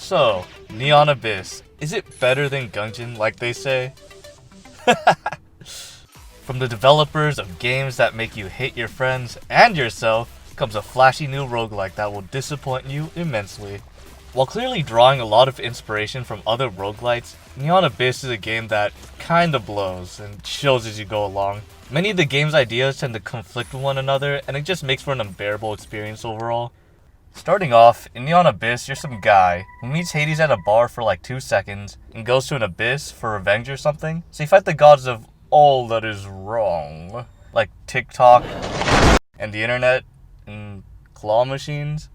So, Neon Abyss, is it better than Gungeon like they say? From the developers of games that make you hate your friends and yourself comes a flashy new roguelike that will disappoint you immensely. While clearly drawing a lot of inspiration from other roguelites, Neon Abyss is a game that kinda blows and shows as you go along. Many of the game's ideas tend to conflict with one another, and it just makes for an unbearable experience overall. Starting off, in Neon Abyss, you're some guy who meets Hades at a bar for like 2 seconds and goes to an abyss for revenge or something. So you fight the gods of all that is wrong, like TikTok and the internet and claw machines.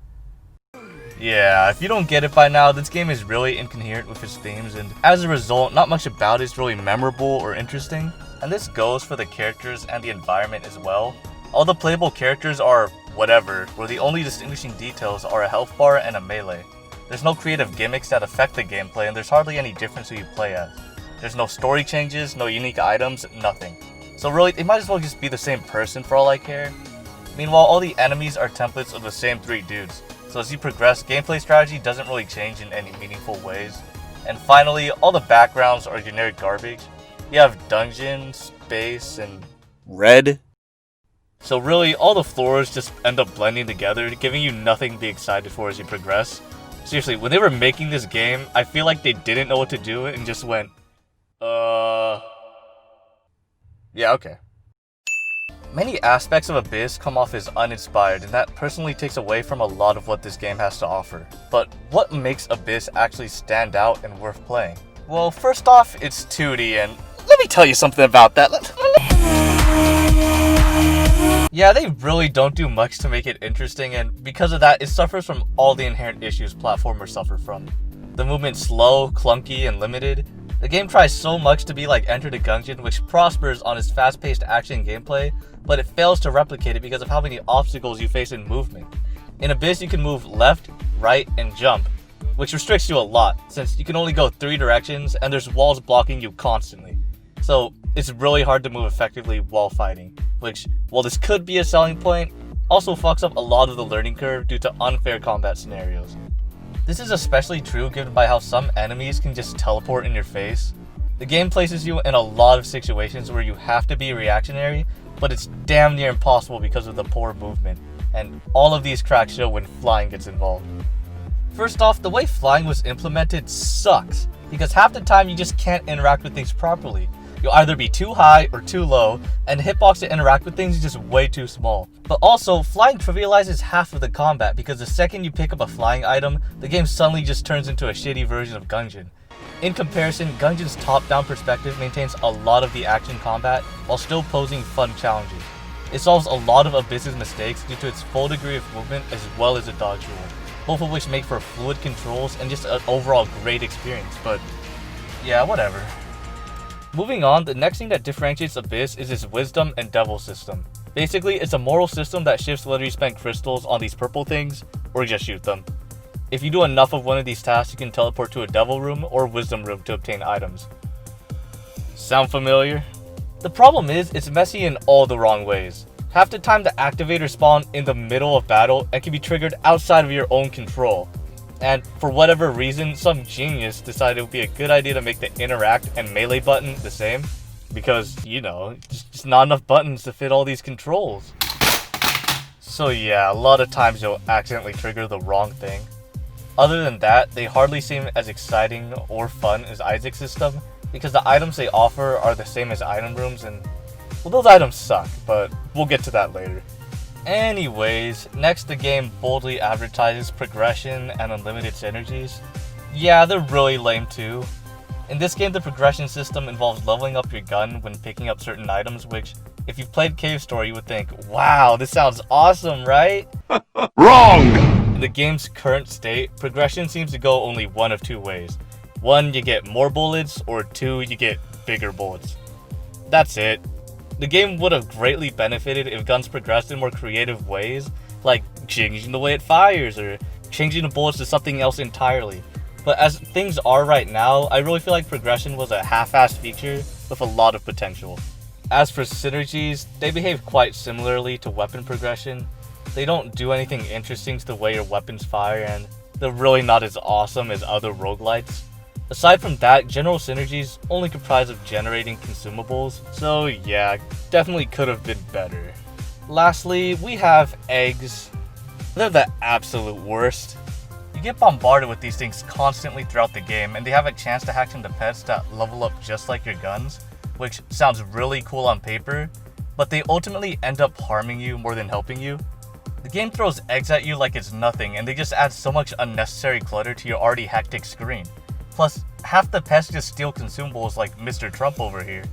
Yeah, if you don't get it by now, this game is really incoherent with its themes, and as a result, not much about it is really memorable or interesting. And this goes for the characters and the environment as well. All the playable characters are whatever, where the only distinguishing details are a health bar and a melee. There's no creative gimmicks that affect the gameplay, and there's hardly any difference who you play as. There's no story changes, no unique items, nothing. So really, they might as well just be the same person for all I care. Meanwhile, all the enemies are templates of the same 3 dudes. So as you progress, gameplay strategy doesn't really change in any meaningful ways. And finally, all the backgrounds are generic garbage. You have dungeon, space, and red. So really, all the floors just end up blending together, giving you nothing to be excited for as you progress. Seriously, when they were making this game, I feel like they didn't know what to do and just went, yeah, okay. Many aspects of Abyss come off as uninspired, and that personally takes away from a lot of what this game has to offer. But what makes Abyss actually stand out and worth playing? Well, first off, it's 2D, and let me tell you something about that. Yeah, they really don't do much to make it interesting, and because of that, it suffers from all the inherent issues platformers suffer from. The movement's slow, clunky, and limited. The game tries so much to be like Enter the Gungeon, which prospers on its fast-paced action gameplay, but it fails to replicate it because of how many obstacles you face in movement. In Abyss, you can move left, right, and jump, which restricts you a lot, since you can only go 3 directions and there's walls blocking you constantly. So it's really hard to move effectively while fighting, which, while this could be a selling point, also fucks up a lot of the learning curve due to unfair combat scenarios. This is especially true given by how some enemies can just teleport in your face. The game places you in a lot of situations where you have to be reactionary, but it's damn near impossible because of the poor movement, and all of these cracks show when flying gets involved. First off, the way flying was implemented sucks, because half the time you just can't interact with things properly. You'll either be too high or too low, and the hitbox to interact with things is just way too small. But also, flying trivializes half of the combat, because the second you pick up a flying item, the game suddenly just turns into a shitty version of Gungeon. In comparison, Gungeon's top-down perspective maintains a lot of the action combat while still posing fun challenges. It solves a lot of Abyss's mistakes due to its full degree of movement as well as a dodge rule, both of which make for fluid controls and just an overall great experience, but yeah, whatever. Moving on, the next thing that differentiates Abyss is its wisdom and devil system. Basically, it's a moral system that shifts whether you spend crystals on these purple things or just shoot them. If you do enough of one of these tasks, you can teleport to a devil room or wisdom room to obtain items. Sound familiar? The problem is, it's messy in all the wrong ways. Half the time the activators spawn in the middle of battle and can be triggered outside of your own control. And for whatever reason, some genius decided it would be a good idea to make the interact and melee button the same. Because, you know, just not enough buttons to fit all these controls. So yeah, a lot of times you'll accidentally trigger the wrong thing. Other than that, they hardly seem as exciting or fun as Isaac's system, because the items they offer are the same as item rooms, and well, those items suck, but we'll get to that later. Anyways, next the game boldly advertises progression and unlimited synergies. Yeah, they're really lame too. In this game, the progression system involves leveling up your gun when picking up certain items, which, if you've played Cave Story, you would think, wow, this sounds awesome, right? Wrong! In the game's current state, progression seems to go only one of 2 ways. 1, you get more bullets, or 2, you get bigger bullets. That's it. The game would have greatly benefited if guns progressed in more creative ways, like changing the way it fires, or changing the bullets to something else entirely. But as things are right now, I really feel like progression was a half-assed feature with a lot of potential. As for synergies, they behave quite similarly to weapon progression. They don't do anything interesting to the way your weapons fire, and they're really not as awesome as other roguelites. Aside from that, general synergies only comprise of generating consumables, so yeah, definitely could have been better. Lastly, we have eggs. They're the absolute worst. You get bombarded with these things constantly throughout the game, and they have a chance to hatch into pets that level up just like your guns, which sounds really cool on paper, but they ultimately end up harming you more than helping you. The game throws eggs at you like it's nothing, and they just add so much unnecessary clutter to your already hectic screen. Plus, half the pets just steal consumables like Mr. Trump over here,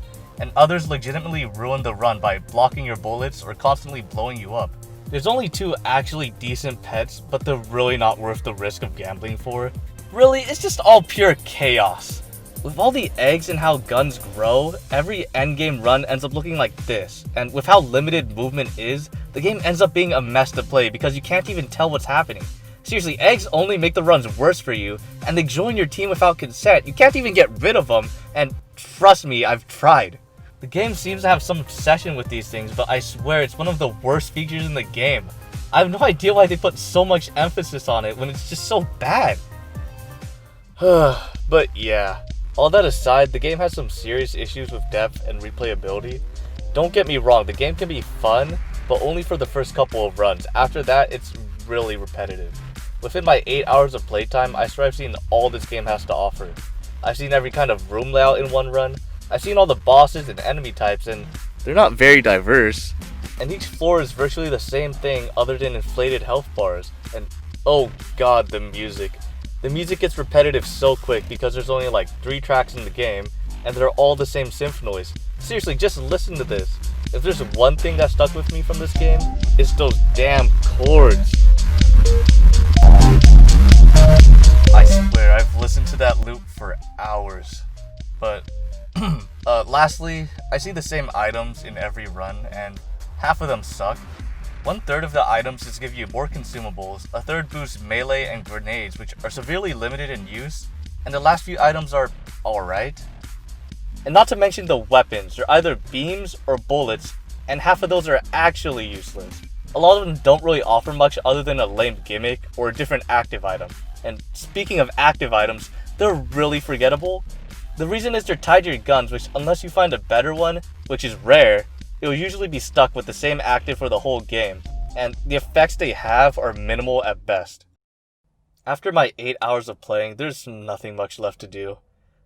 and others legitimately ruin the run by blocking your bullets or constantly blowing you up. There's only 2 actually decent pets, but they're really not worth the risk of gambling for. Really, it's just all pure chaos. With all the eggs and how guns grow, every endgame run ends up looking like this, and with how limited movement is, the game ends up being a mess to play because you can't even tell what's happening. Seriously, eggs only make the runs worse for you, and they join your team without consent. You can't even get rid of them, and trust me, I've tried. The game seems to have some obsession with these things, but I swear it's one of the worst features in the game. I have no idea why they put so much emphasis on it when it's just so bad. But yeah, all that aside, the game has some serious issues with depth and replayability. Don't get me wrong, the game can be fun, but only for the first couple of runs. After that, it's really repetitive. Within my 8 hours of playtime, I swear I've seen all this game has to offer. I've seen every kind of room layout in one run, I've seen all the bosses and enemy types, and they're not very diverse. And each floor is virtually the same thing other than inflated health bars. And oh god, the music. The music gets repetitive so quick because there's only like 3 tracks in the game, and they're all the same synth noise. Seriously, just listen to this. If there's one thing that stuck with me from this game, it's those damn chords. I swear, I've listened to that loop for hours. But, lastly, I see the same items in every run, and half of them suck. 1/3 of the items just give you more consumables, a third boosts melee and grenades, which are severely limited in use, and the last few items are alright. And not to mention the weapons, they're either beams or bullets, and half of those are actually useless. A lot of them don't really offer much other than a lame gimmick or a different active item. And speaking of active items, they're really forgettable. The reason is they're tied to your guns, which unless you find a better one, which is rare, it will usually be stuck with the same active for the whole game, and the effects they have are minimal at best. After my 8 hours of playing, there's nothing much left to do.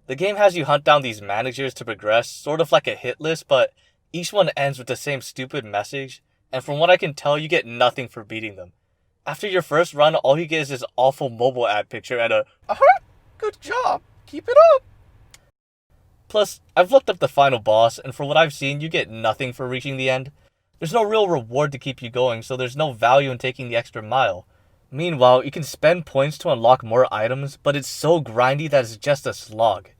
The game has you hunt down these managers to progress, sort of like a hit list, but each one ends with the same stupid message, and from what I can tell, you get nothing for beating them. After your first run, all you get is this awful mobile ad picture and a good job, keep it up. Plus, I've looked up the final boss, and for what I've seen, you get nothing for reaching the end. There's no real reward to keep you going, so there's no value in taking the extra mile. Meanwhile, you can spend points to unlock more items, but it's so grindy that it's just a slog.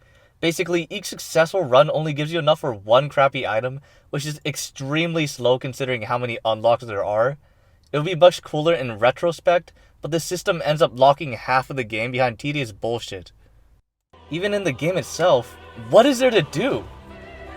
Basically, each successful run only gives you enough for one crappy item, which is extremely slow considering how many unlocks there are. It would be much cooler in retrospect, but the system ends up locking half of the game behind tedious bullshit. Even in the game itself, what is there to do?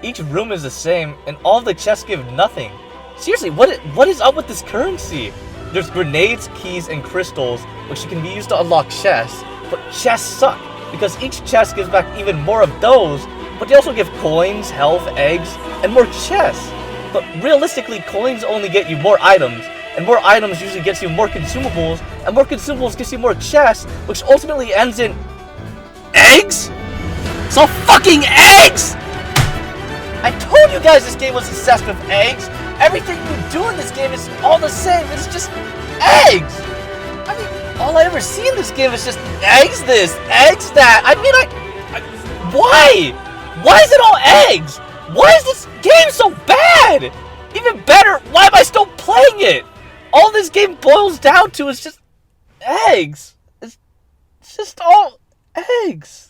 Each room is the same, and all of the chests give nothing. Seriously, what is up with this currency? There's grenades, keys, and crystals, which can be used to unlock chests, but chests suck, because each chest gives back even more of those, but they also give coins, health, eggs, and more chests. But realistically, coins only get you more items, and more items usually gets you more consumables, and more consumables gets you more chests, which ultimately ends in eggs? It's all fucking eggs! I told you guys this game was obsessed with eggs. Everything you do in this game is all the same. It's just eggs. I mean, all I ever see in this game is just eggs this, eggs that. I mean, why? Why is it all eggs? Why is this game so bad? Even better, why am I still playing it? All this game boils down to is just eggs. It's just all eggs.